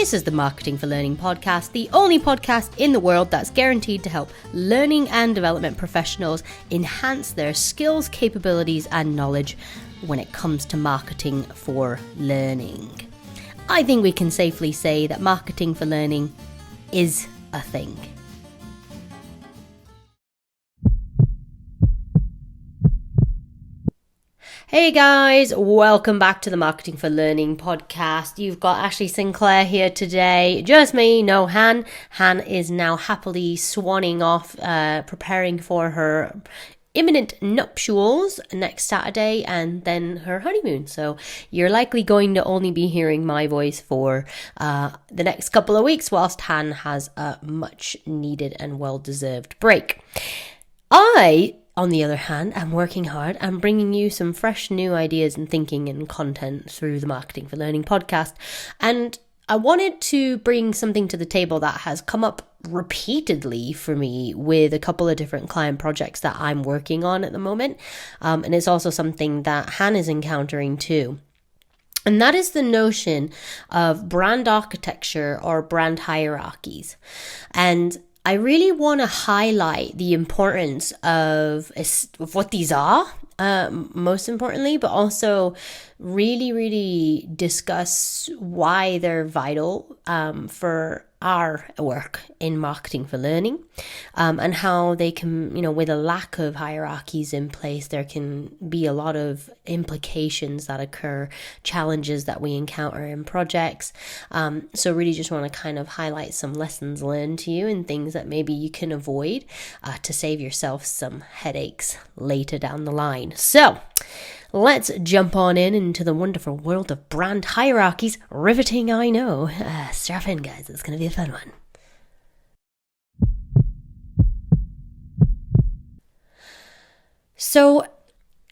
This is the Marketing for Learning podcast, the only podcast in the world that's guaranteed to help learning and development professionals enhance their skills, capabilities, and knowledge when it comes to marketing for learning. I think we can safely say that marketing for learning is a thing. Hey guys, welcome back to the Marketing for Learning podcast. You've got Ashley Sinclair here today. Just me, no Han. Han is now happily swanning off, preparing for her imminent nuptials next Saturday and then her honeymoon. So you're likely going to only be hearing my voice for the next couple of weeks whilst Han has a much needed and well-deserved break. On the other hand, I'm working hard. I'm bringing you some fresh new ideas and thinking and content through the Marketing for Learning podcast. And I wanted to bring something to the table that has come up repeatedly for me with a couple of different client projects that I'm working on at the moment. And it's also something that Han is encountering too. And that is the notion of brand architecture or brand hierarchies. And I really want to highlight the importance of what these are, most importantly, but also really discuss why they're vital for our work in marketing for learning, and how they can, with a lack of hierarchies in place, there can be a lot of implications that occur, challenges that we encounter in projects. So really just want to kind of highlight some lessons learned to you and things that maybe you can avoid to save yourself some headaches later down the line. So let's jump on into the wonderful world of brand hierarchies. Riveting, I know. Strap in, guys. It's going to be a fun one. So,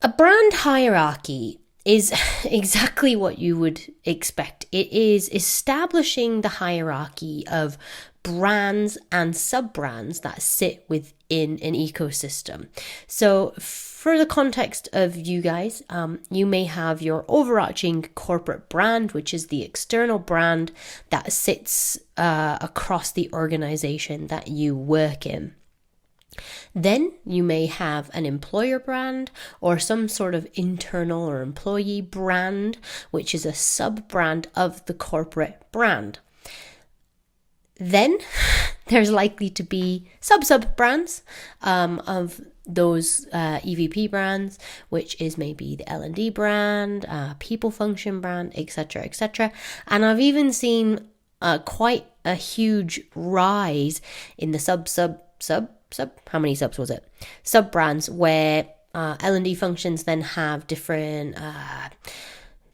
a brand hierarchy is exactly what you would expect. It is establishing the hierarchy of brands and sub-brands that sit within an ecosystem. So for the context of you guys, you may have your overarching corporate brand, which is the external brand that sits across the organization that you work in. Then you may have an employer brand or some sort of internal or employee brand, which is a sub-brand of the corporate brand. Then there's likely to be sub-brands of those EVP brands, which is maybe the L&D brand, people function brand, etc., etc. And I've even seen quite a huge rise in the how many subs was it? Sub-brands where L&D functions then have different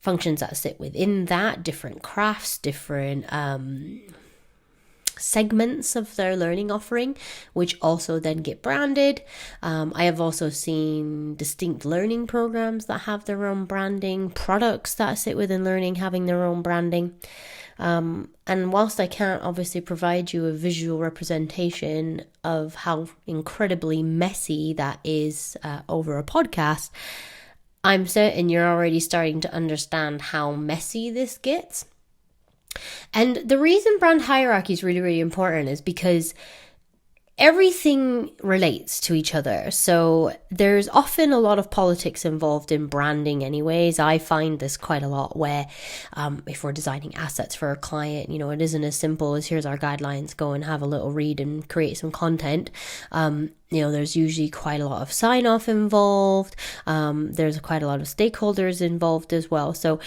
functions that sit within that, different crafts, different segments of their learning offering, which also then get branded. I have also seen distinct learning programs that have their own branding, products that sit within learning having their own branding. And whilst I can't obviously provide you a visual representation of how incredibly messy that is over a podcast, I'm certain you're already starting to understand how messy this gets. And the reason brand hierarchy is really important is because everything relates to each other. So there's often a lot of politics involved in branding anyways. I find this quite a lot where if we're designing assets for a client, it isn't as simple as here's our guidelines, go and have a little read and create some content. There's usually quite a lot of sign off involved. There's quite a lot of stakeholders involved as well. So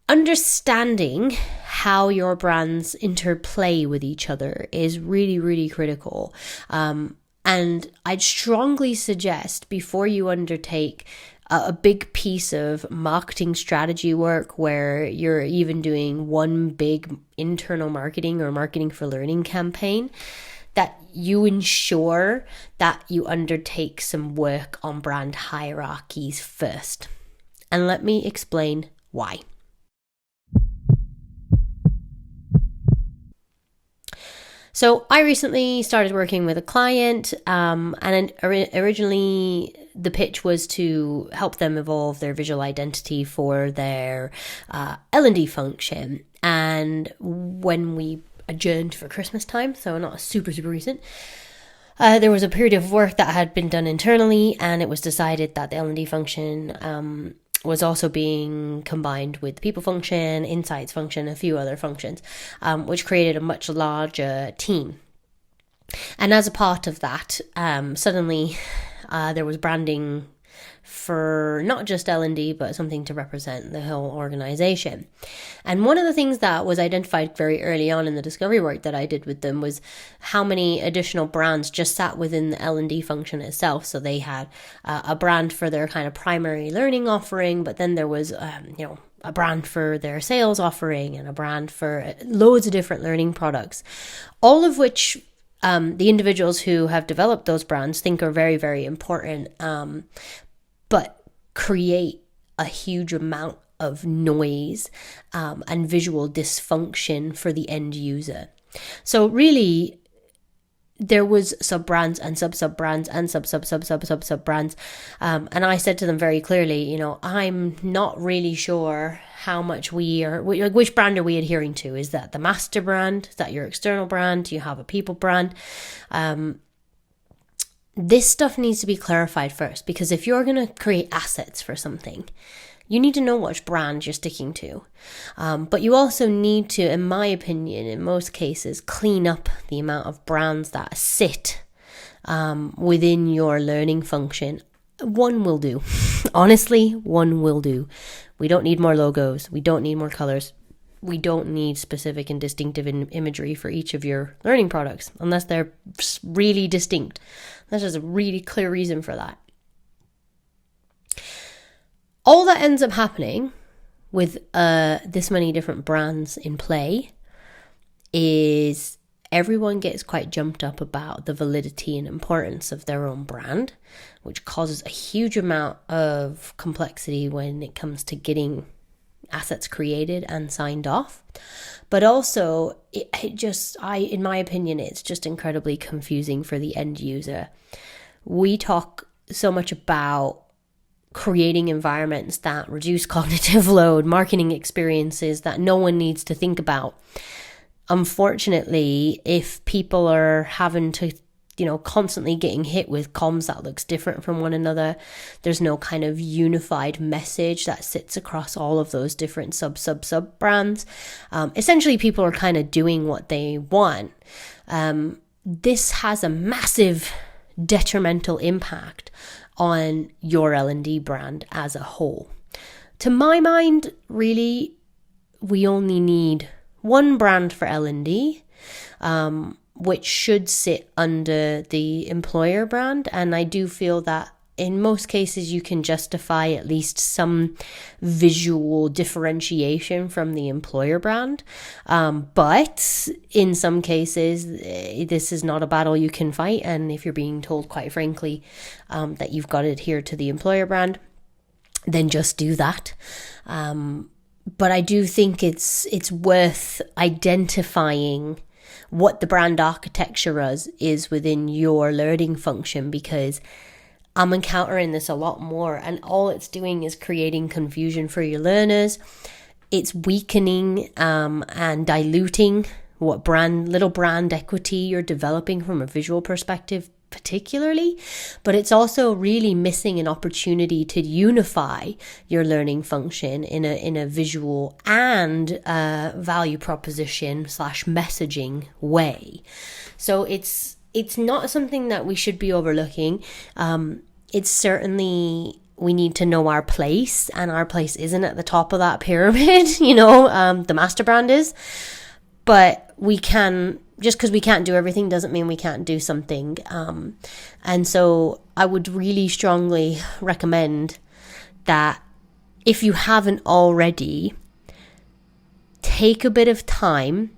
understanding how your brands interplay with each other is really critical. And I'd strongly suggest before you undertake a big piece of marketing strategy work where you're even doing one big internal marketing or marketing for learning campaign, that you ensure that you undertake some work on brand hierarchies first. And let me explain why. So I recently started working with a client, and originally the pitch was to help them evolve their visual identity for their L&D function. And when we adjourned for Christmas time, so not super recent, there was a period of work that had been done internally, and it was decided that the L&D function was also being combined with the people function, insights function, a few other functions, which created a much larger team. And as a part of that, suddenly there was branding for not just L&D, but something to represent the whole organization. And one of the things that was identified very early on in the discovery work that I did with them was how many additional brands just sat within the L&D function itself. So they had a brand for their kind of primary learning offering, but then there was, a brand for their sales offering and a brand for loads of different learning products, all of which the individuals who have developed those brands think are very, very important, but create a huge amount of noise and visual dysfunction for the end user. So really, there was sub-brands and sub-sub-brands and sub-sub-sub-sub-sub-sub-brands. And I said to them very clearly, I'm not really sure how much which brand are we adhering to? Is that the master brand? Is that your external brand? Do you have a people brand? This stuff needs to be clarified first, because if you're going to create assets for something, you need to know which brand you're sticking to. But you also need to, in my opinion, in most cases, clean up the amount of brands that sit within your learning function. One will do. Honestly, one will do. We don't need more logos. We don't need more colors. We don't need specific and distinctive imagery for each of your learning products, unless they're really distinct. There's just a really clear reason for that. All that ends up happening with this many different brands in play is everyone gets quite jumped up about the validity and importance of their own brand, which causes a huge amount of complexity when it comes to getting assets created and signed off. But also, in my opinion, it's just incredibly confusing for the end user. We talk so much about creating environments that reduce cognitive load, marketing experiences that no one needs to think about. Unfortunately, if people are having to, constantly getting hit with comms that looks different from one another, there's no kind of unified message that sits across all of those different sub brands. Essentially, people are kind of doing what they want. This has a massive detrimental impact on your L&D brand as a whole. To my mind, really, we only need one brand for L&D, which should sit under the employer brand. And I do feel that in most cases, you can justify at least some visual differentiation from the employer brand. But in some cases, this is not a battle you can fight. And if you're being told, quite frankly, that you've got to adhere to the employer brand, then just do that. But I do think it's worth identifying what the brand architecture is within your learning function, because I'm encountering this a lot more, and all it's doing is creating confusion for your learners. It's weakening and diluting what little brand equity you're developing from a visual perspective particularly, but it's also really missing an opportunity to unify your learning function in a visual and value proposition / messaging way. So it's not something that we should be overlooking. It's certainly, we need to know our place, and our place isn't at the top of that pyramid, the master brand is. But we can, just because we can't do everything doesn't mean we can't do something. And so I would really strongly recommend that if you haven't already, take a bit of time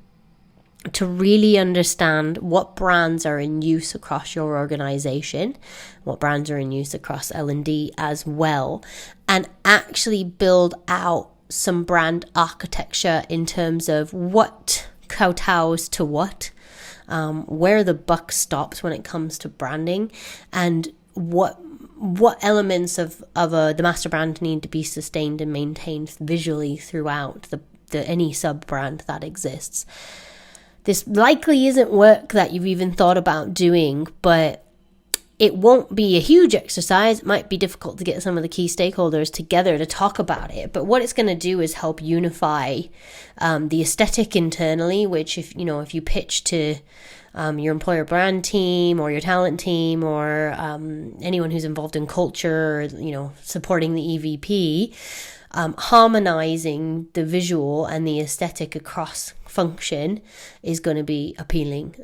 to really understand what brands are in use across your organization, what brands are in use across L&D as well, and actually build out some brand architecture in terms of what kowtows to what, where the buck stops when it comes to branding, and what elements of the master brand need to be sustained and maintained visually throughout the any sub brand that exists. This likely isn't work that you've even thought about doing, but it won't be a huge exercise. It might be difficult to get some of the key stakeholders together to talk about it, but what it's going to do is help unify the aesthetic internally, which if you pitch to your employer brand team or your talent team or anyone who's involved in culture, or, supporting the EVP, harmonizing the visual and the aesthetic across function is going to be appealing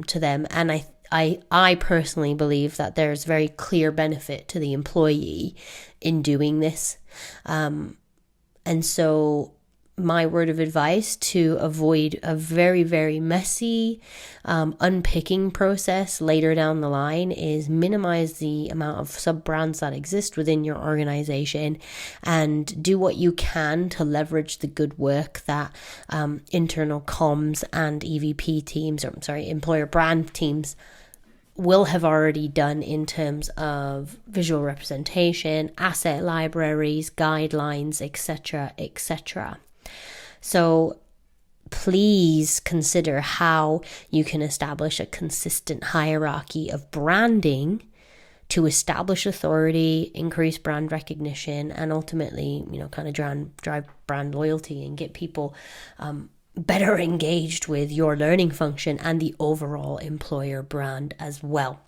to them. And I personally believe that there's very clear benefit to the employee in doing this. And so my word of advice to avoid a very, very messy unpicking process later down the line is minimize the amount of sub-brands that exist within your organization and do what you can to leverage the good work that internal comms and EVP teams, employer brand teams will have already done in terms of visual representation, asset libraries, guidelines, etc., etc. So please consider how you can establish a consistent hierarchy of branding to establish authority, increase brand recognition, and ultimately, kind of drive brand loyalty and get people better engaged with your learning function and the overall employer brand as well.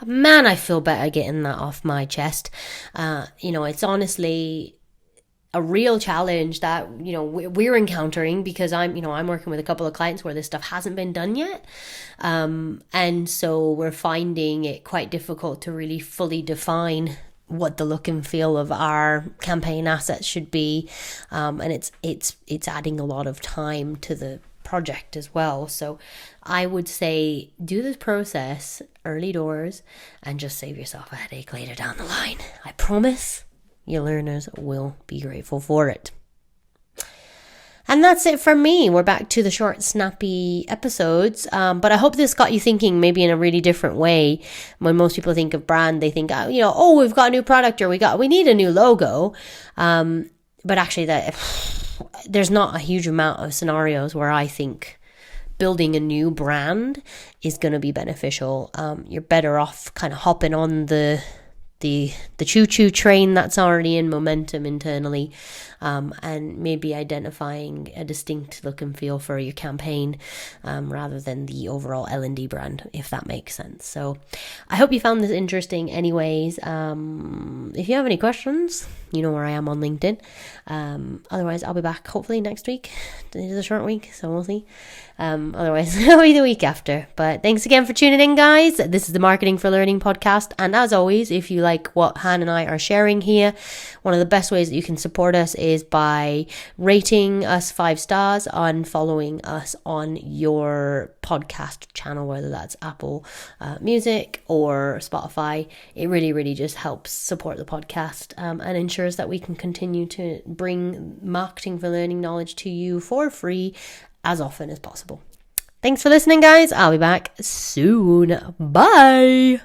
Man, I feel better getting that off my chest. It's honestly a real challenge that we're encountering because I'm working with a couple of clients where this stuff hasn't been done yet, and so we're finding it quite difficult to really fully define what the look and feel of our campaign assets should be, and it's adding a lot of time to the project as well. So I would say do this process early doors and just save yourself a headache later down the line. I promise your learners will be grateful for it. And that's it from me. We're back to the short, snappy episodes. But I hope this got you thinking maybe in a really different way. When most people think of brand, they think, we've got a new product or we need a new logo. But actually there's not a huge amount of scenarios where I think building a new brand is going to be beneficial. You're better off kind of hopping on the choo-choo train that's already in momentum internally, and maybe identifying a distinct look and feel for your campaign rather than the overall L&D brand, if that makes sense. So I hope you found this interesting anyways. If you have any questions, you know where I am on LinkedIn. Otherwise, I'll be back hopefully next week. It is a short week, so we'll see. Otherwise, it'll be the week after. But thanks again for tuning in, guys. This is the Marketing for Learning podcast. And as always, if you like what Han and I are sharing here, one of the best ways that you can support us is by rating us 5 stars and following us on your podcast channel, whether that's Apple Music or Spotify. It really, really just helps support the podcast and ensures that we can continue to bring marketing for learning knowledge to you for free as often as possible. Thanks for listening, guys. I'll be back soon. Bye.